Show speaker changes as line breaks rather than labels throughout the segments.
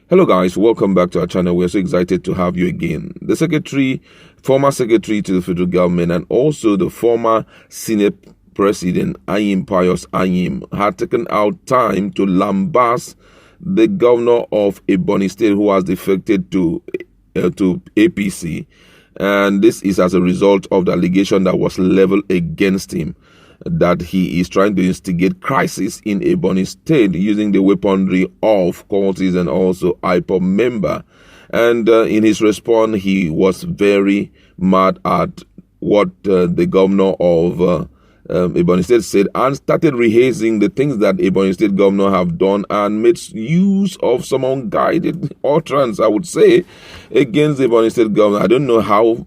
Hello guys, welcome back to our channel. We're so excited to have you again. The former secretary to the federal government and also the former Senate President Ayim Pius Ayim had taken out time to lambast the governor of Ebonyi State who has defected to APC, and this is as a result of the allegation that was leveled against him that he is trying to instigate crisis in Ebonyi State using the weaponry of cultists and also IPOB member. And in his response, he was very mad at what the governor of Ebonyi State said and started rehearsing the things that Ebonyi State governor have done and made use of some unguided utterance, I would say, against the Ebonyi State governor. I don't know how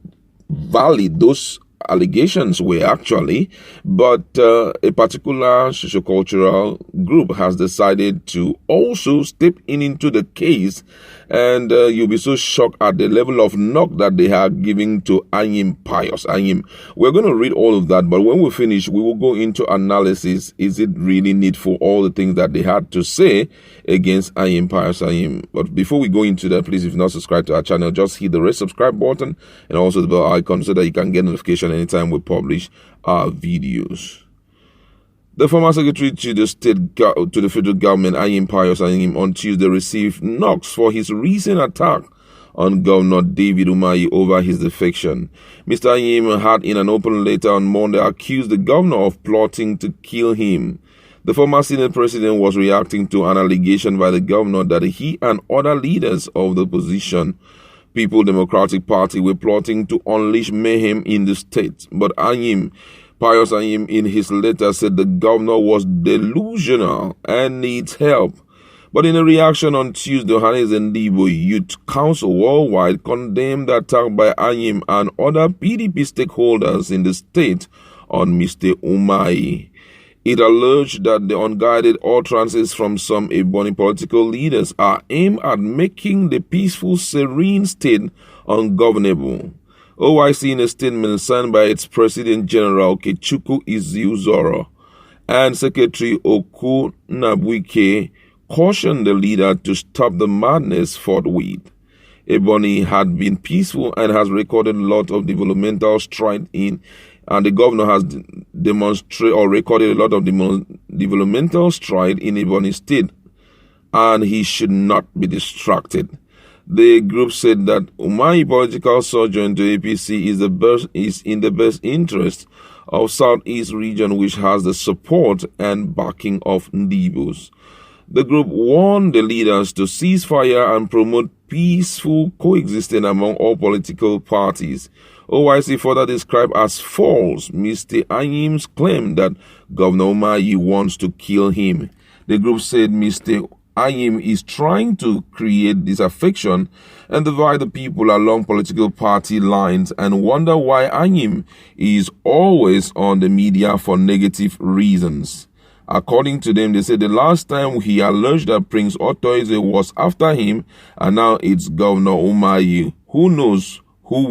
valid those allegations were actually, but a particular sociocultural group has decided to also step into the case, and you'll be so shocked at the level of knock that they are giving to Ayim Pius Ayim. We're going to read all of that, but when we finish, we will go into analysis. Is it really needful, all the things that they had to say against Ayim Pius Ayim? But before we go into that, please, if you're not subscribed to our channel, just hit the red subscribe button and also the bell icon so that you can get notification anytime we publish our videos. The former secretary to the federal government, Ayim Pius Ayim, on Tuesday received knocks for his recent attack on Governor David Umahi over his defection. Mr. Ayim had, in an open letter on Monday, accused the governor of plotting to kill him. The former Senate president was reacting to an allegation by the governor that he and other leaders of the opposition People Democratic Party were plotting to unleash mayhem in the state. But Pius Ayim, in his letter said the governor was delusional and needs help. But in a reaction on Tuesday, Johannes and Igbo Youth Council worldwide condemned the attack by Ayim and other PDP stakeholders in the state on Mr. Umahi. It alleged that the unguided utterances from some Ebonyi political leaders are aimed at making the peaceful, serene state ungovernable. OIC, in a statement signed by its President General Kechukwu Iziuzoro and Secretary Oku Nabuike, cautioned the leader to stop the madness forthwith. Ebonyi had been peaceful and has recorded a lot of developmental stride and the governor has demonstrated or recorded a lot of developmental stride in Ebonyi State, and he should not be distracted. The group said that Umahi political sojourn to APC is in the best interest of Southeast region, which has the support and backing of Ndibos. The group warned the leaders to cease fire and promote peaceful coexistence among all political parties. OIC further described as false Mr. Ayim's claim that Governor Umahi wants to kill him. The group said Mr. Ayim is trying to create disaffection and divide the people along political party lines and wonder why Ayim is always on the media for negative reasons. According to them, they said the last time he alleged that Prince Otoeze was after him, and now it's Governor Umahi. Who knows who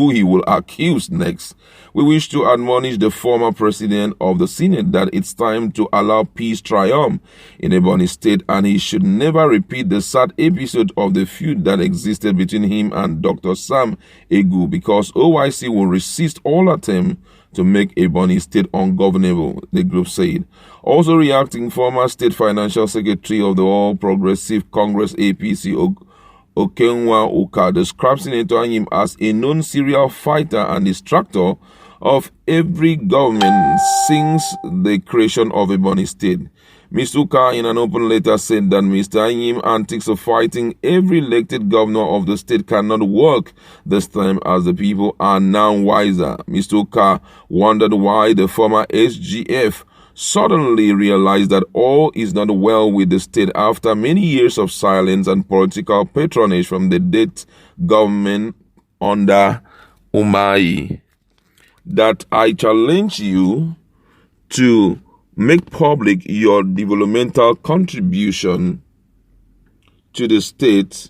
he will accuse next? We wish to admonish the former president of the Senate that it's time to allow peace triumph in Ebonyi State, and he should never repeat the sad episode of the feud that existed between him and Dr. Sam Egu, because OIC will resist all attempts to make Ebonyi State ungovernable, the group said. Also reacting, former State Financial Secretary of the All Progressive Congress APC, Okenwa Uka, describes Senator Ayim as a known serial fighter and distractor of every government since the creation of Ebonyi State. Ms. Uka, in an open letter, said that Mr. Ayim's antics of fighting every elected governor of the state cannot work this time, as the people are now wiser. Mr. Uka wondered why the former SGF suddenly realized that all is not well with the state after many years of silence and political patronage from the dead government under Umahi. That I challenge you to make public your developmental contribution to the state,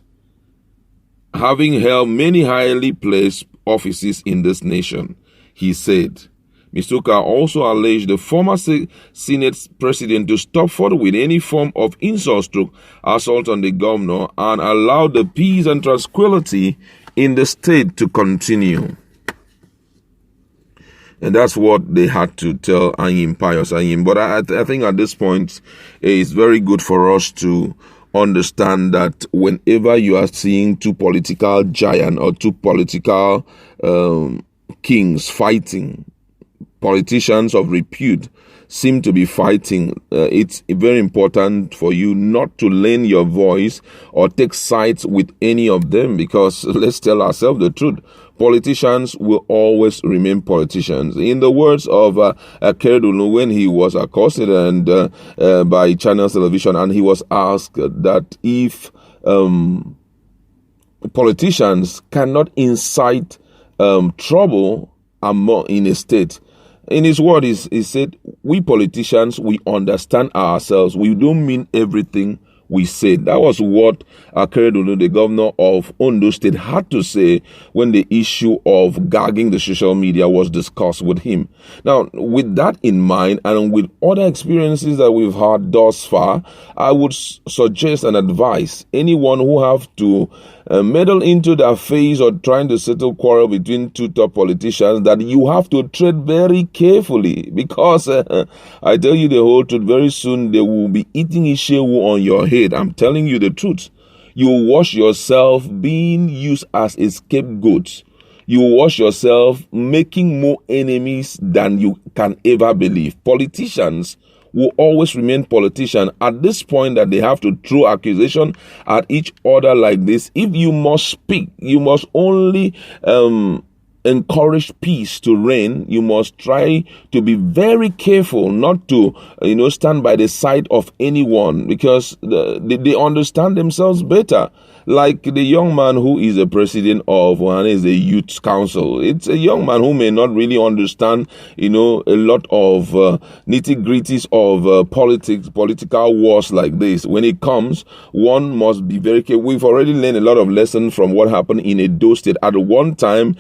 having held many highly placed offices in this nation, he said. Mr. also alleged the former Senate president to stop further with any form of insult stroke assault on the governor and allow the peace and tranquility in the state to continue. And that's what they had to tell Anyim, Pius Anyim. But I think at this point, it's very good for us to understand that whenever you are seeing two political giants or two political kings fighting, politicians of repute seem to be fighting, it's very important for you not to lend your voice or take sides with any of them, because let's tell ourselves the truth. Politicians will always remain politicians. In the words of Akeredolu, when he was accosted by Channels Television, and he was asked that if politicians cannot incite trouble in a state, in his word, he said, we politicians, we understand ourselves. We don't mean everything we said. That was what Akeredolu, the governor of Ondo State, had to say when the issue of gagging the social media was discussed with him. Now, with that in mind, and with other experiences that we've had thus far, I would suggest and advise anyone who have to meddle into the affairs or trying to settle quarrel between two top politicians that you have to tread very carefully, because I tell you the whole truth, very soon they will be eating ishewu on your head. I'm telling you the truth. You will watch yourself being used as a scapegoat. You will watch yourself making more enemies than you can ever believe. Politicians will always remain politicians. At this point that they have to throw accusation at each other like this, if you must speak, you must only encourage peace to reign. You must try to be very careful not to, stand by the side of anyone, because they understand themselves better. Like the young man who is the president of one is the youth council. It's a young man who may not really understand, a lot of nitty-gritties of political wars like this. When it comes, one must be very careful. We've already learned a lot of lessons from what happened in Edo State. At one time,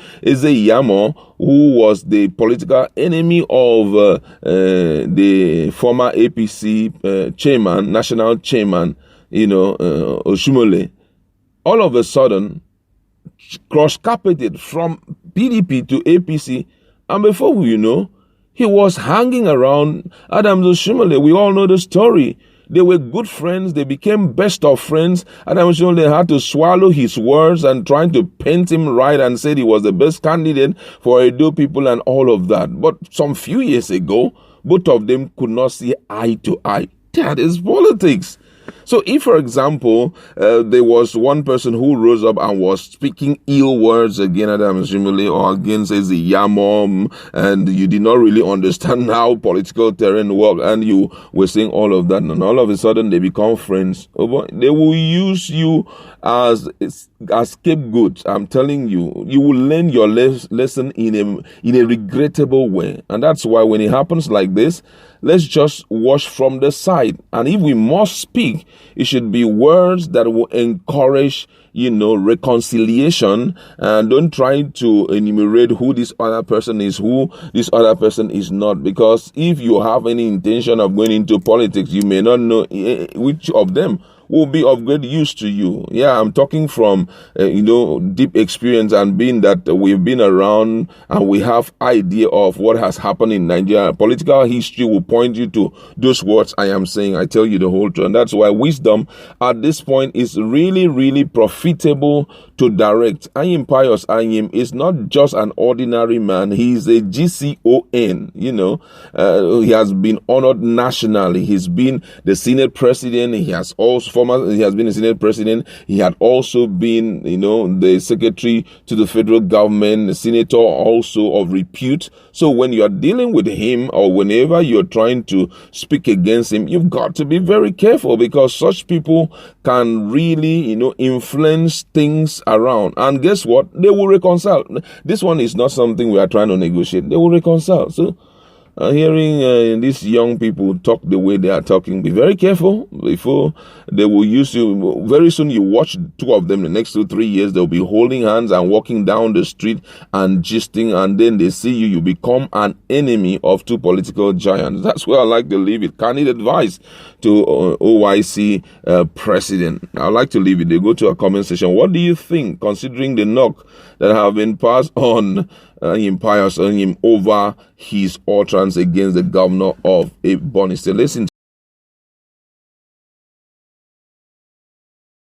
Yamo, who was the political enemy of the former APC chairman, national chairman, Oshumole, all of a sudden cross-carpeted from PDP to APC, and before we know, he was hanging around Adams Oshumole. We all know the story. They were good friends. They became best of friends. Adams Oshumole had to swallow his words and trying to paint him right and said he was the best candidate for Edo people and all of that. But some few years ago, both of them could not see eye to eye. That is politics. So if, for example, there was one person who rose up and was speaking ill words against Adam Shimule or against Yamom, and you did not really understand how political terrain works, and you were saying all of that, and all of a sudden they become friends, they will use you as scapegoat. I'm telling you, you will learn your lesson in a regrettable way. And that's why when it happens like this, let's just watch from the side. And if we must speak, it should be words that will encourage, reconciliation, and don't try to enumerate who this other person is, who this other person is not. Because if you have any intention of going into politics, you may not know which of them will be of great use to you. Yeah, I'm talking from, deep experience, and being that we've been around and we have idea of what has happened in Nigeria. Political history will point you to those words I am saying. I tell you the whole truth. And that's why wisdom at this point is really, really profitable to direct. Anyim Pius Anyim is not just an ordinary man. He is a GCON, he has been honored nationally. He's been the Senate president. He has been a Senate president. He had also been, the secretary to the federal government, the senator also of repute. So when you are dealing with him, or whenever you're trying to speak against him, you've got to be very careful, because such people can really, influence things around. And guess what? They will reconcile. This one is not something we are trying to negotiate. They will reconcile. So Hearing these young people talk the way they are talking, be very careful before they will use you. Very soon you watch two of them, the next 2-3 years, they'll be holding hands and walking down the street and gisting, and then they see you, you become an enemy of two political giants. That's where I like to leave it. Candid advice to OYC president. I like to leave it. They go to a comment section. What do you think, considering the knock that have been passed on Pius on him over his utterance against the governor of Ebonyi State? Listen